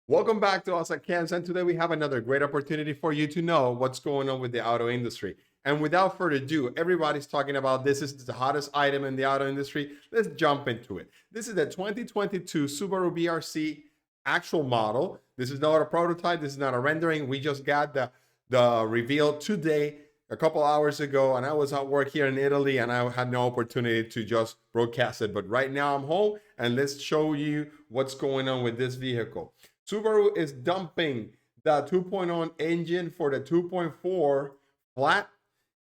Welcome back to us at Cams, and today we have another great opportunity for you to know what's going on with the auto industry. And without further ado, everybody's talking about this is the hottest item in the auto industry. Let's jump into it. This is the 2022 Subaru BRZ actual model. This is not a prototype. This is not a rendering. We just got the reveal today, a couple hours ago, and I was at work here in Italy and I had no opportunity to just broadcast it. But right now I'm home and let's show you what's going on with this vehicle. Subaru is dumping the 2.0 engine for the 2.4 flat.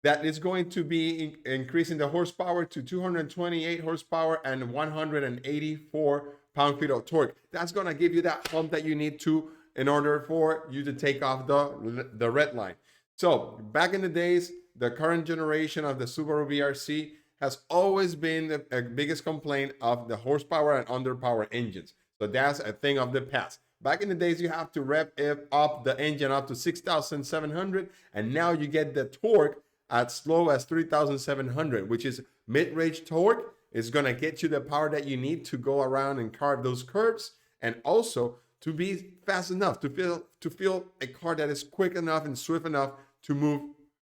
That is going to be increasing the horsepower to 228 horsepower and 184 pound-feet of torque. That's going to give you that hump that you need to in order for you to take off the red line. So back in the days, the current generation of the Subaru BRZ has always been the biggest complaint of the horsepower and underpower engines. So that's a thing of the past. Back in the days, you have to rev up the engine up to 6,700, and now you get the torque as slow as 3,700, which is mid-range torque. Is going to get you the power that you need to go around and carve those curves, and also to be fast enough to feel a car that is quick enough and swift enough to move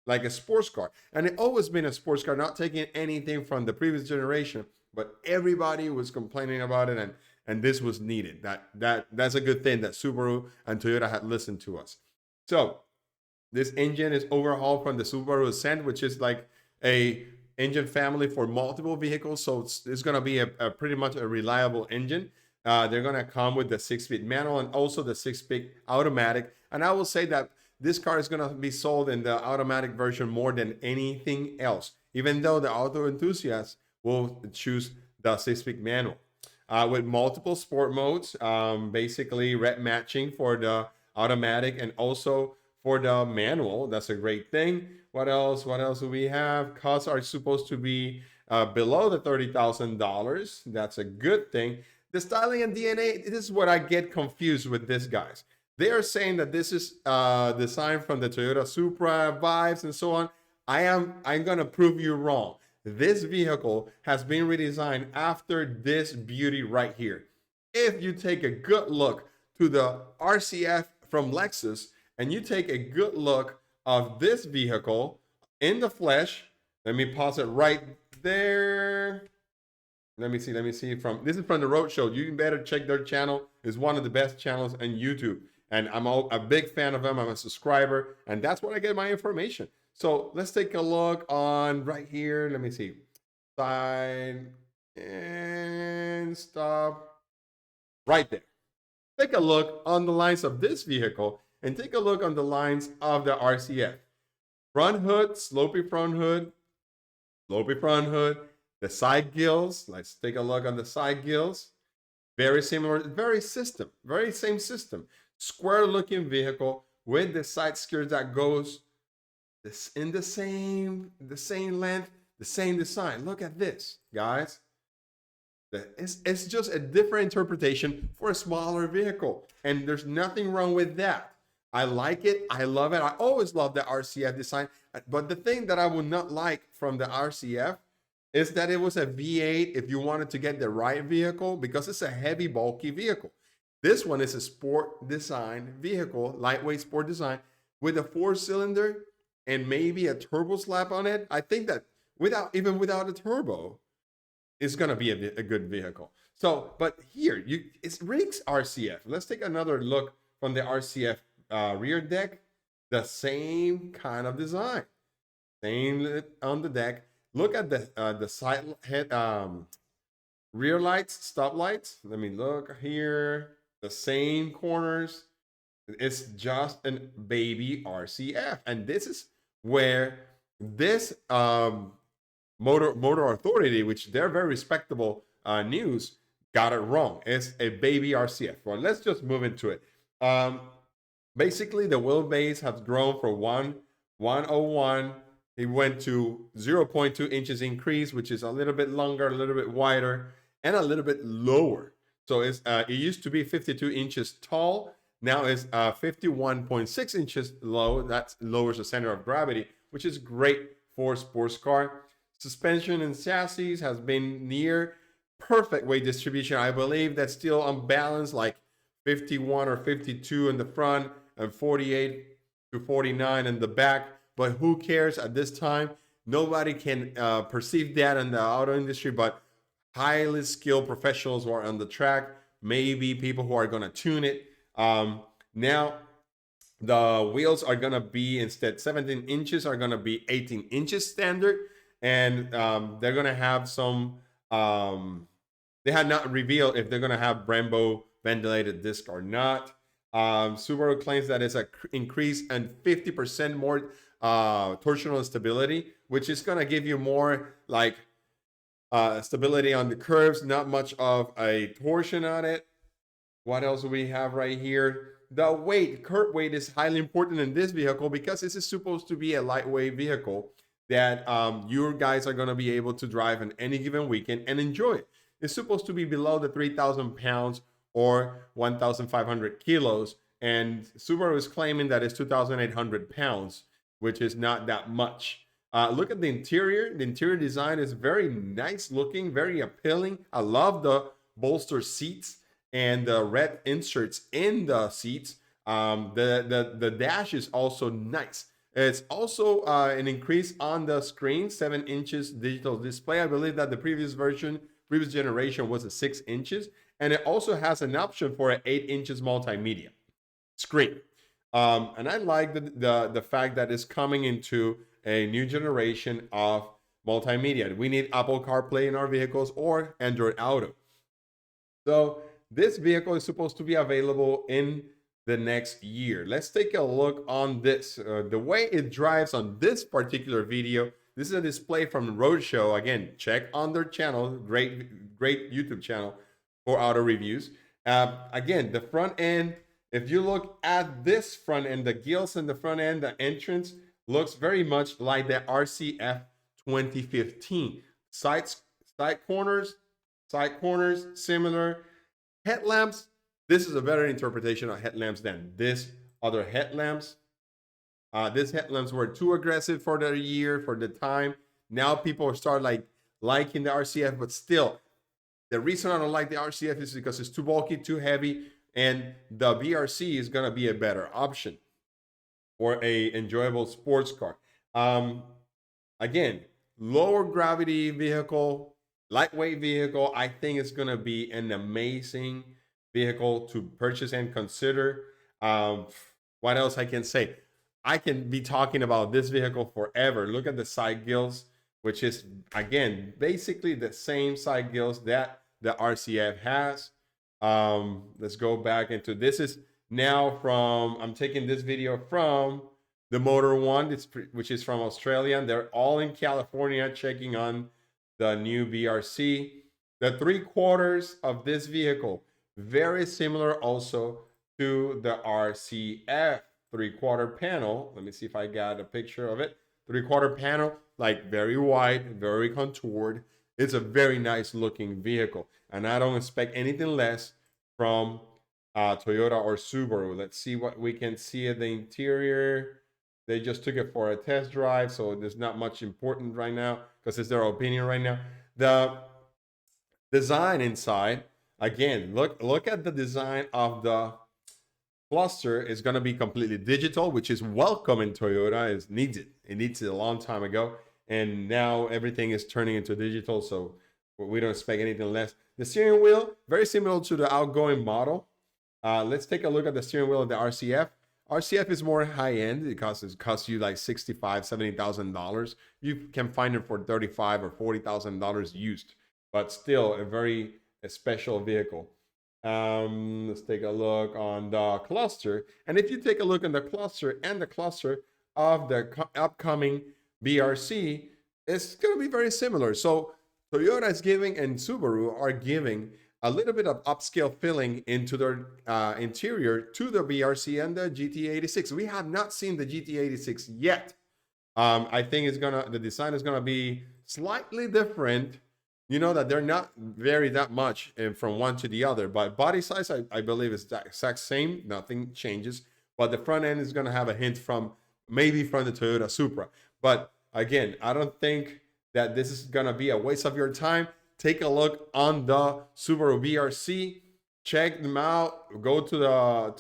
like a sports car. And it always been a sports car, not taking anything from the previous generation, but everybody was complaining about it, and this was needed. That's a good thing that Subaru and Toyota had listened to us. So this engine is overhauled from the Subaru Ascent, which is like a engine family for multiple vehicles. So it's going to be a pretty much a reliable engine. They're going to come with the 6-speed manual and also the 6-speed automatic. And I will say that this car is going to be sold in the automatic version more than anything else, even though the auto enthusiasts will choose the 6-speed manual. With multiple sport modes, basically red matching for the automatic and also for the manual. That's a great thing. What else do we have? Costs are supposed to be below the $30,000. That's a good thing. The styling and DNA, this is what I get confused with this, guys. They are saying that this is designed from the Toyota Supra vibes and so on. I'm going to prove you wrong. This vehicle has been redesigned after this beauty right here. If you take a good look to the RC-F from Lexus and you take a good look of this vehicle in the flesh, let me pause it right there. Let me see this is from the Roadshow. You better check their channel. It's one of the best channels on YouTube. And I'm a big fan of them. I'm a subscriber, and that's where I get my information. So let's take a look on right here. Let me see. Side and stop. Right there. Take a look on the lines of this vehicle and take a look on the lines of the RC-F. Front hood, slopey front hood, the side gills. Let's take a look on the side gills. Very similar, very same system. Square looking vehicle with the side skirts that goes in the same length, the same design. Look at this, guys. It's just a different interpretation for a smaller vehicle, and there's nothing wrong with that. I like it. I love it. I always love the RC-F design, but the thing that I would not like from the RC-F is that it was a V8 if you wanted to get the right vehicle, because it's a heavy, bulky vehicle. This one is a sport design vehicle, lightweight sport design with a 4-cylinder and maybe a turbo slap on it. I think that even without a turbo, it's going to be a good vehicle. So, but here, it's Rick's RC-F. Let's take another look from the RC-F rear deck. The same kind of design. Same on the deck. Look at the side head rear lights, stop lights. Let me look here. The same corners. It's just a baby RC-F, and this is where this Motor Authority, which they're very respectable news, got it wrong. It's a baby RC-F. Well, let's just move into it. Basically, the wheelbase has grown from 101. It went to 0.2 inches increase, which is a little bit longer, a little bit wider, and a little bit lower. So it used to be 52 inches tall. Now it's 51.6 inches low. That lowers the center of gravity, which is great for a sports car. Suspension and chassis has been near perfect weight distribution. I believe that's still unbalanced, like 51 or 52 in the front and 48 to 49 in the back. But who cares at this time? Nobody can perceive that in the auto industry, but highly skilled professionals who are on the track, maybe people who are going to tune it. Now, the wheels are going to be, instead 17 inches, are going to be 18 inches standard. And they're going to have some, they had not revealed if they're going to have Brembo ventilated disc or not. Subaru claims that it's an increase and 50% more torsional stability, which is going to give you more like stability on the curves, not much of a torsion on it. What else do we have right here? The weight, curb weight is highly important in this vehicle because this is supposed to be a lightweight vehicle that your guys are going to be able to drive on any given weekend and enjoy it. It's supposed to be below the 3,000 pounds or 1,500 kilos. And Subaru is claiming that it's 2,800 pounds, which is not that much. Look at the interior. The interior design is very nice looking, very appealing. I love the bolster seats and the red inserts in the seats. The dash is also nice. It's also an increase on the screen, 7 inches digital display. I believe that the previous generation was a 6 inches. And it also has an option for an 8 inches multimedia screen. And I like the fact that it's coming into a new generation of multimedia. We need Apple CarPlay in our vehicles or Android Auto. So this vehicle is supposed to be available in the next year. Let's take a look on this. The way it drives on this particular video, this is a display from Roadshow. Again, check on their channel, great YouTube channel for auto reviews. Again, the front end, if you look at this front end, the gills in the front end, the entrance looks very much like the RC-F 2015. Side corners, similar. Headlamps, this is a better interpretation of headlamps than this other headlamps. These headlamps were too aggressive for the year, for the time. Now people start liking the RC-F, but still, the reason I don't like the RC-F is because it's too bulky, too heavy, and the BRZ is gonna be a better option for a enjoyable sports car. Again, lower gravity vehicle, lightweight vehicle. I think it's gonna be an amazing vehicle to purchase and consider. What else I can say? I can be talking about this vehicle forever. Look at the side gills, which is, again, basically the same side gills that the RC-F has. Let's go back into this. Is now from, I'm taking this video from the Motor One, which is from Australia. They're all in California checking on the new BRZ. The 3/4 of this vehicle, very similar also to the RC-F 3/4 panel. Let me see if I got a picture of it. 3/4 panel, like very wide, very contoured. It's a very nice looking vehicle, and I don't expect anything less from Toyota or Subaru. Let's see what we can see at the interior. They just took it for a test drive, so there's not much important right now because it's their opinion right now. The design inside, again, look at the design of the cluster. Is going to be completely digital, which is welcome in Toyota. It needs it. It needs it a long time ago, and now everything is turning into digital, so we don't expect anything less. The steering wheel, very similar to the outgoing model. Let's take a look at the steering wheel of the RC-F. RC-F is more high-end because it costs you like $65,000, $70,000. You can find it for $35,000 or $40,000 used, but still a very special vehicle. Let's take a look on the cluster. And if you take a look on the cluster and the cluster of the upcoming BRZ, it's going to be very similar. So Toyota is giving, and Subaru are giving, a little bit of upscale filling into their interior to the BRZ and the GT86. We have not seen the GT86 yet. I think the design is gonna be slightly different. You know that they're not vary that much from one to the other, but body size, I believe is the exact same. Nothing changes, but the front end is gonna have a hint from maybe from the Toyota Supra. But again, I don't think that this is gonna be a waste of your time. Take a look on the Subaru BRZ. check them out, go to the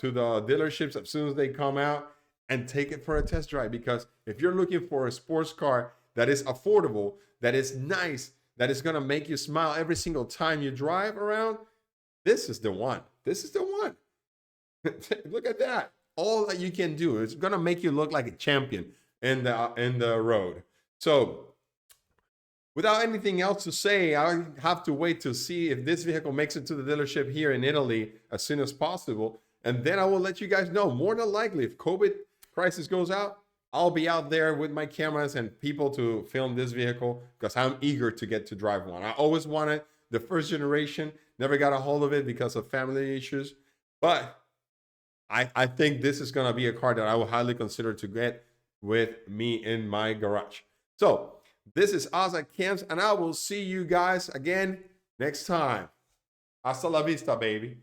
dealerships as soon as they come out and take it for a test drive. Because if you're looking for a sports car that is affordable, that is nice, that is going to make you smile every single time you drive around, this is the one. This is the one. Look at that. All that you can do. It's going to make you look like a champion in the road. So without anything else to say, I have to wait to see if this vehicle makes it to the dealership here in Italy as soon as possible. And then I will let you guys know. More than likely, if COVID crisis goes out, I'll be out there with my cameras and people to film this vehicle because I'm eager to get to drive one. I always wanted the first generation, never got a hold of it because of family issues. But I think this is going to be a car that I will highly consider to get with me in my garage. So this is us at Camps, and I will see you guys again next time. Hasta la vista, baby.